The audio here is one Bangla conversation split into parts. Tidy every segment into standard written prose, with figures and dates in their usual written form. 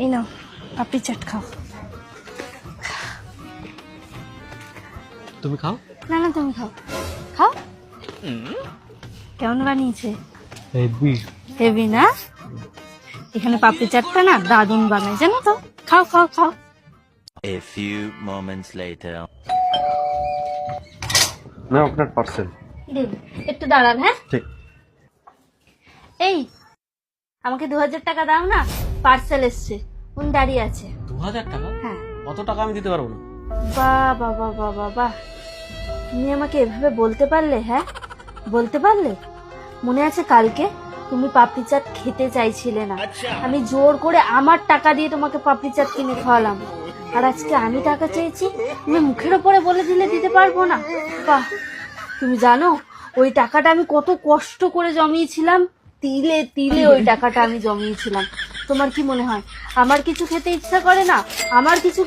এই নাও পাপড়ি চাট খাও। তুমি খাও। না না তুমি খাও, খাও। কেমন বানিয়েছে? হেভি। হেভি না? এখানে পাপড়ি চাটটা না দারুণ বানায় জানো তো। খাও খাও খাও। A few moments later. না আপনার পার্সেল। দিন একটু দাঁড়ান। হ্যাঁ ঠিক। এই আমাকে 2000 টাকা দাও না, পার্সেল এসছে, উনি দাঁড়িয়ে আছে। 2000 টাকা? হ্যাঁ। অত টাকা আমি দিতে পারবো না। বাহ বাহ বাহ বাহ বাহ বাহ, তুমি আমাকে এভাবে বলতে পারলে? হ্যাঁ বলতে পারলে। মনে আছে কালকে তুমি পাপড়ি চাট খেতে চাইছিলে না, আমি জোর করে আমার টাকা দিয়ে তোমাকে পাপড়ি চাট কিনে খাওয়ালাম, আর আজকে আমি টাকা চেয়েছি তুমি মুখের ওপরে বলে দিলে দিতে পারবো না। বাহ, তুমি জানো ওই টাকাটা আমি কত কষ্ট করে জমিয়েছিলাম, তিলে তিলে ওই টাকাটা আমি জমিয়েছিলাম। তোমার কি মনে হয় আমার কিছু খেতে ইচ্ছা করে না? আমার কিছু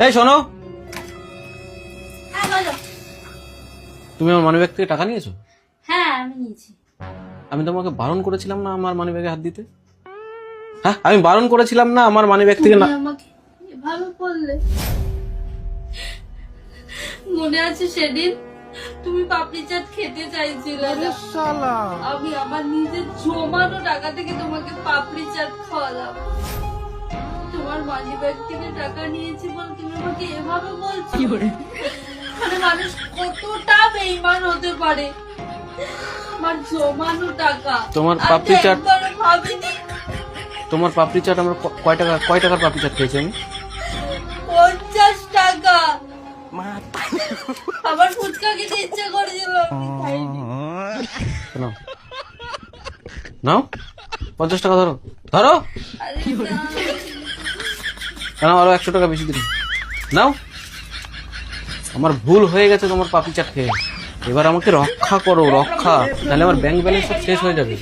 এই শোনো, হ্যাঁ বলো। তুমি আমার মানিব্যাগ থেকে টাকা নিয়েছো? হ্যাঁ আমি নিয়েছি। আমি তোমাকে বারণ করেছিলাম না আমার মানিব্যাগে হাত দিতে? হ্যাঁ আমি বারণ করেছিলাম না আমার মানিব্যাগ থেকে না? তুমি আমাকে এভাবে বললে? মনে আছে সেদিন তুমি পাপড়ি চাট খেতে চাইছিলে না? আমি আমার নিজের জমানো টাকা থেকে তোমাকে পাপড়ি চাট খাওয়ালাম, তোমার মানি ব্যাগ থেকে টাকা নিয়েছি বল তুমি আমাকে এভাবে বলছো? মানে মানুষ কতটা বেঈমান হতে পারে। আমার জমানো টাকা তোমার আমি পাপড়ি চাট, একবারও ভাবিনি। তোমার পাপড়ি চাট আমরা কয় টাকার পাপড়ি চাট খেয়েছি আমি? 50 টাকা। আবার ফুচকা খেতে ইচ্ছা করেছিল, আমি খাইনি। নাও নাও 50 টাকা ধরো ধরো। আরে না। নাও আরো 100 টাকা বেশি দিন নাও। আমার ভুল হয়ে গেছে তোমার পাপড়ি চাট খেয়ে, এবার আমাকে রক্ষা করো, রক্ষা, তাহলে আমার ব্যাংক ব্যালেন্স সব শেষ হয়ে যাবে।